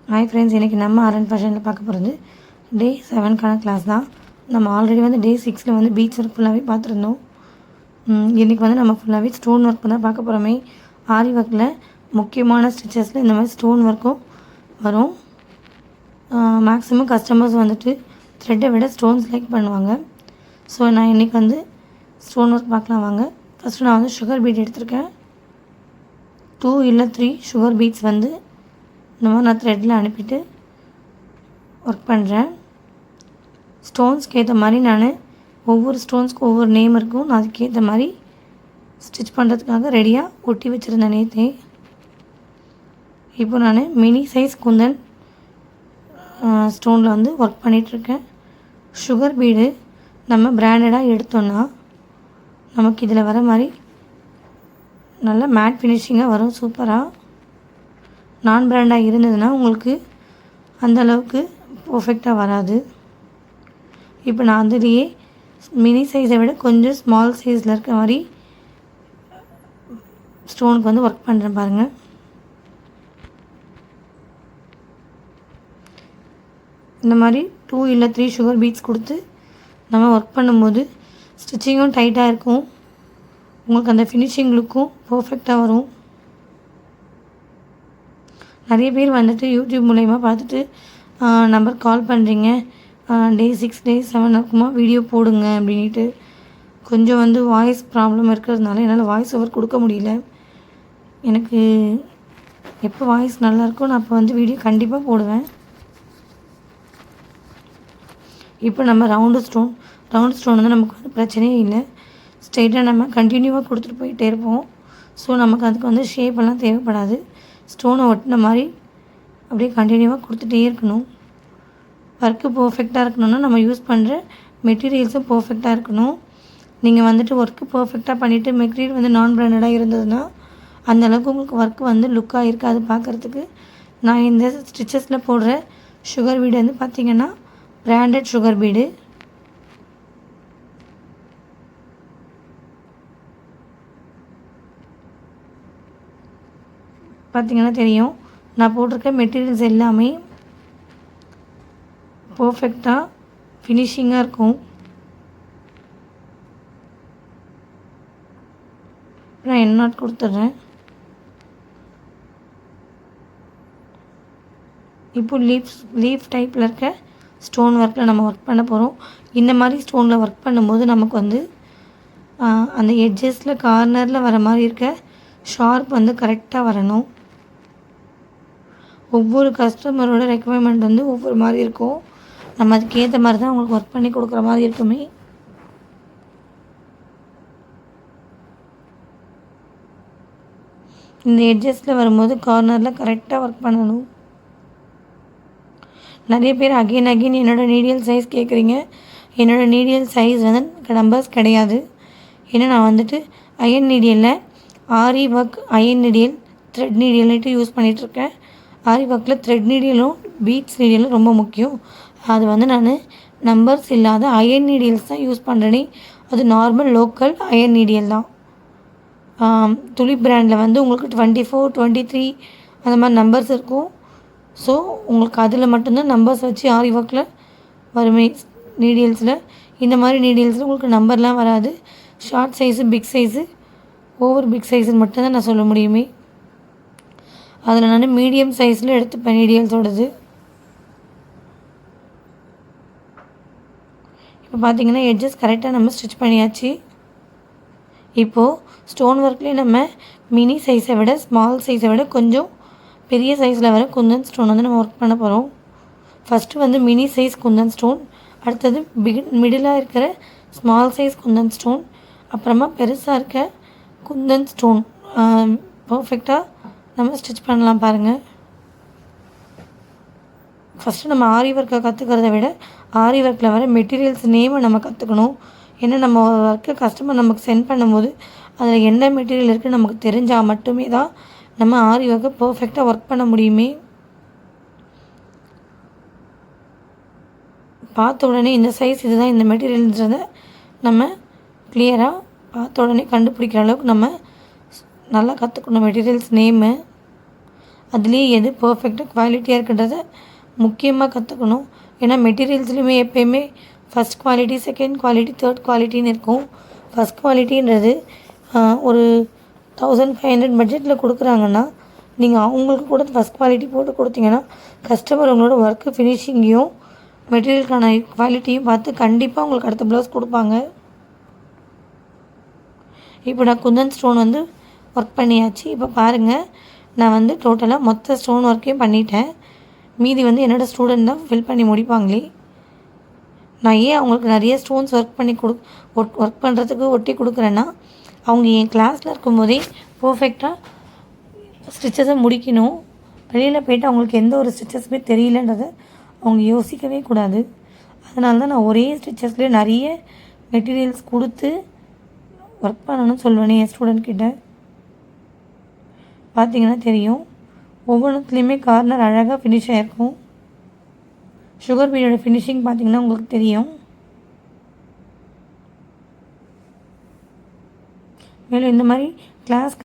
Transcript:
Hi friends, இன்றைக்கி நம்ம R N ஃபேஷனில் பார்க்க போகிறது டே 7க்கான கிளாஸ் தான். நம்ம ஆல்ரெடி வந்து டே 6ல் வந்து பீச் ஒர்க் ஃபுல்லாகவே பார்த்துருந்தோம். இன்றைக்கி வந்து நம்ம ஃபுல்லாகவே ஸ்டோன் ஒர்க் தான் பார்க்க போகிறோமே. ஆரி ஒர்க்கில் முக்கியமான ஸ்டிச்சஸில் இந்த மாதிரி ஸ்டோன் ஒர்க்கும் வரும். மேக்ஸிமம் கஸ்டமர்ஸ் வந்துட்டு த்ரெட்டை விட ஸ்டோன்ஸ் லைக் பண்ணுவாங்க. ஸோ நான் இன்றைக்கி வந்து ஸ்டோன் ஒர்க் பார்க்கலாம் வாங்க. ஃபஸ்ட்டு நான் வந்து சுகர் பீட் எடுத்திருக்கேன். 2 இல்லை 3 சுகர் பீட்ஸ் வந்து இந்த மாதிரி நான் த்ரெட்டில் அனுப்பிட்டு ஒர்க் பண்ணுறேன். ஸ்டோன்ஸ்க்கு ஏற்ற மாதிரி நான் ஒவ்வொரு ஸ்டோன்ஸ்க்கும் ஒவ்வொரு நேம் இருக்கும். நான் அதுக்கேற்ற மாதிரி ஸ்டிச் பண்ணுறதுக்காக ரெடியாக ஒட்டி வச்சுருந்தேன் நேற்றே. இப்போ நான் மினி சைஸ் குந்தன் ஸ்டோனில் வந்து ஒர்க் பண்ணிகிட்ருக்கேன். சுகர் பீடு நம்ம பிராண்டடாக எடுத்தோன்னா நமக்கு இதில் வர மாதிரி நல்லா மேட் ஃபினிஷிங்காக வரும். சூப்பராக நான் பிராண்டாக இருந்ததுன்னா உங்களுக்கு அந்தளவுக்கு பர்ஃபெக்டாக வராது. இப்போ நான் அதுலேயே மினி சைஸை விட கொஞ்சம் ஸ்மால் சைஸில் இருக்க மாதிரி ஸ்டோனுக்கு வந்து ஒர்க் பண்ணுறேன் பாருங்கள். இந்த மாதிரி 2 இல்லை 3 சுகர் பீட்ஸ் கொடுத்து நம்ம ஒர்க் பண்ணும்போது ஸ்டிச்சிங்கும் டைட்டாக இருக்கும். உங்களுக்கு அந்த ஃபினிஷிங் லுக்கும் பர்ஃபெக்டாக வரும். நிறைய பேர் வந்துட்டு யூடியூப் மூலயமா பார்த்துட்டு நம்பர் கால் பண்ணுறீங்க, டே 6 டே 7 இருக்குமா வீடியோ போடுங்க அப்படின்ட்டு. கொஞ்சம் வந்து வாய்ஸ் ப்ராப்ளம் இருக்கிறதுனால என்னால் வாய்ஸ் ஓவர் கொடுக்க முடியல. எனக்கு எப்போ வாய்ஸ் நல்லாயிருக்கோ நான் அப்போ வந்து வீடியோ கண்டிப்பாக போடுவேன். இப்போ நம்ம ரவுண்டு ஸ்டோன் வந்து நமக்கு வந்து பிரச்சனையே இல்லை. ஸ்ட்ரெயிட்டாக நம்ம கண்டினியூவாக கொடுத்துட்டு போயிட்டே இருப்போம். ஸோ நமக்கு அதுக்கு வந்து ஷேப்பெல்லாம் தேவைப்படாது. ஸ்டோனை ஒட்டின மாதிரி அப்படியே கண்டினியூவாக கொடுத்துட்டே இருக்கணும். ஒர்க்கு பர்ஃபெக்டாக இருக்கணும்னா நம்ம யூஸ் பண்ணுற மெட்டீரியல்ஸும் பர்ஃபெக்டாக இருக்கணும். நீங்கள் வந்துட்டு ஒர்க்கு பர்ஃபெக்டாக பண்ணிவிட்டு மெட்டீரியல் வந்து நான் பிராண்டடாக இருந்ததுன்னா அந்தளவுக்கு உங்களுக்கு ஒர்க்கு வந்து லுக்காக இருக்காது பார்க்குறதுக்கு. நான் இந்த ஸ்டிச்சஸில் போடுற சுகர் பீடு வந்து பார்த்திங்கன்னா பிராண்டட் சுகர் பீடு. பார்த்திங்கன்னா தெரியும், நான் போட்டிருக்க மெட்டீரியல்ஸ் எல்லாமே பர்ஃபெக்டாக ஃபினிஷிங்காக இருக்கும். நான் எண்ணாட் கொடுத்துட்றேன். இப்போ லீஃப் டைப்பில் இருக்க ஸ்டோன் ஒர்க்கில் நம்ம ஒர்க் பண்ண போகிறோம். இந்த மாதிரி ஸ்டோனில் ஒர்க் பண்ணும்போது நமக்கு வந்து அந்த எட்ஜஸில் கார்னரில் வர மாதிரி இருக்க ஷார்ப் வந்து கரெக்டாக வரணும். ஒவ்வொரு கஸ்டமரோட ரெக்குவயர்மெண்ட் வந்து ஒவ்வொரு மாதிரி இருக்கும். நம்ம அதுக்கேற்ற மாதிரி தான் அவங்களுக்கு ஒர்க் பண்ணி கொடுக்குற மாதிரி இருக்குமே. இந்த எட்ஜஸில் வரும்போது கார்னரில் கரெக்டாக ஒர்க் பண்ணணும். நிறைய பேர் அகெயின் என்னோடய நீடியல் சைஸ் கேட்குறீங்க. என்னோடய நீடியல் சைஸ் வந்து நம்பர்ஸ் கிடையாது. ஏன்னா நான் வந்துட்டு அயன் நீடியலில் ஆரி ஒர்க் அயன் நீடியல் த்ரெட் நீடியல்ட்டு யூஸ் பண்ணிகிட்ருக்கேன். ஆரி ஒர்க்கில் த்ரெட் நீடியலும் பீட்ஸ் நீடியலும் ரொம்ப முக்கியம். அது வந்து நான் நம்பர்ஸ் இல்லாத அயன் நீடியல்ஸ் தான் யூஸ் பண்ணுறேனே. அது நார்மல் லோக்கல் அயன் நீடியல் தான். துளி பிராண்டில் வந்து உங்களுக்கு 24 23 அந்த மாதிரி நம்பர்ஸ் இருக்கும். ஸோ உங்களுக்கு அதில் மட்டும்தான் நம்பர்ஸ் வச்சு ஆரி ஒர்க்கில் வருமே நீடியல்ஸில். இந்த மாதிரி நீடியல்ஸில் உங்களுக்கு நம்பர்லாம் வராது. Short size big size over big சைஸுன்னு மட்டும்தான் நான் சொல்ல முடியுமே. அதில் நான் மீடியம் சைஸில் எடுத்துப்பேன் நீடியல்ஸோடது. இப்போ பார்த்திங்கன்னா எட்ஜஸ் கரெக்டாக நம்ம ஸ்டிச் பண்ணியாச்சு. இப்போது ஸ்டோன் ஒர்க்லேயே நம்ம மினி சைஸை விட ஸ்மால் சைஸை விட கொஞ்சம் பெரிய சைஸில் வர குந்தன் ஸ்டோன் வந்து நம்ம ஒர்க் பண்ண போகிறோம். ஃபஸ்ட்டு வந்து மினி சைஸ் குந்தன் ஸ்டோன், அடுத்தது மிடிலாக இருக்கிற ஸ்மால் சைஸ் குந்தன் ஸ்டோன், அப்புறமா பெருசாக இருக்க குந்தன் ஸ்டோன் பர்ஃபெக்டாக நம்ம ஸ்டிச் பண்ணலாம் பாருங்கள். ஃபஸ்ட்டு நம்ம ஆரி ஒர்க்கை கற்றுக்கிறத விட ஆரி ஒர்க்கில் வர மெட்டீரியல்ஸ் நேமை நம்ம கற்றுக்கணும். ஏன்னா நம்ம ஒர்க்கை கஸ்டமர் நமக்கு சென்ட் பண்ணும்போது அதில் என்ன மெட்டீரியல் இருக்குதுன்னு நமக்கு தெரிஞ்சால் மட்டுமே தான் நம்ம ஆரி ஒர்க்கை பர்ஃபெக்டாக ஒர்க் பண்ண முடியுமே. பார்த்த உடனே இந்த சைஸ் இதுதான் இந்த மெட்டீரியல்ன்றதை நம்ம கிளியராக பார்த்த உடனே கண்டுபிடிக்கிற அளவுக்கு நம்ம நல்லா கற்றுக்கணும் மெட்டீரியல்ஸ் நேமு. அதுலேயே எது பர்ஃபெக்டாக குவாலிட்டியாக இருக்குன்றத முக்கியமாக கற்றுக்கணும். ஏன்னா மெட்டீரியல்ஸ்லையுமே எப்போயுமே first quality, second quality, third குவாலிட்டின்னு இருக்கும். ஃபஸ்ட் குவாலிட்டின்றது ஒரு 1500 பட்ஜெட்டில் கொடுக்குறாங்கன்னா நீங்கள் அவங்களுக்கு கூட ஃபஸ்ட் குவாலிட்டி போட்டு கொடுத்தீங்கன்னா கஸ்டமர் உங்களோட ஒர்க்கு ஃபினிஷிங்கையும் மெட்டீரியலுக்கான குவாலிட்டியும் பார்த்து கண்டிப்பாக உங்களுக்கு அடுத்த ப்ளவுஸ் கொடுப்பாங்க. இப்போ நான் குந்தன் ஸ்டோன் வந்து ஒர்க் பண்ணியாச்சு. இப்போ பாருங்கள், நான் வந்து டோட்டலாக மொத்த ஸ்டோன் ஒர்க்கையும் பண்ணிட்டேன். மீதி வந்து என்னோடய ஸ்டூடெண்ட் தான் ஃபில் பண்ணி முடிப்பாங்களே. நான் ஏன் அவங்களுக்கு நிறைய ஸ்டோன்ஸ் ஒர்க் பண்ணி ஒர்க் பண்ணுறதுக்கு ஒட்டி கொடுக்குறேன்னா, அவங்க என் கிளாஸில் இருக்கும்போதே பர்ஃபெக்டாக ஸ்டிச்சஸை முடிக்கணும். வெளியில் போய்ட்டு அவங்களுக்கு எந்த ஒரு ஸ்டிச்சஸுமே தெரியலன்றதை அவங்க யோசிக்கவே கூடாது. அதனால தான் நான் ஒரே ஸ்டிச்சஸ்லேயே நிறைய மெட்டீரியல்ஸ் கொடுத்து ஒர்க் பண்ணணும்னு சொல்லுவேனே என் ஸ்டூடெண்ட் கிட்ட. பார்த்திங்கன்னா தெரியும், ஒவ்வொன்றுத்துலேயுமே கார்னர் அழகாக ஃபினிஷ் ஆகிருக்கும். சுகர் பீடோட ஃபினிஷிங் பார்த்திங்கன்னா உங்களுக்கு தெரியும். மேலும் இந்த மாதிரி கிளாஸ்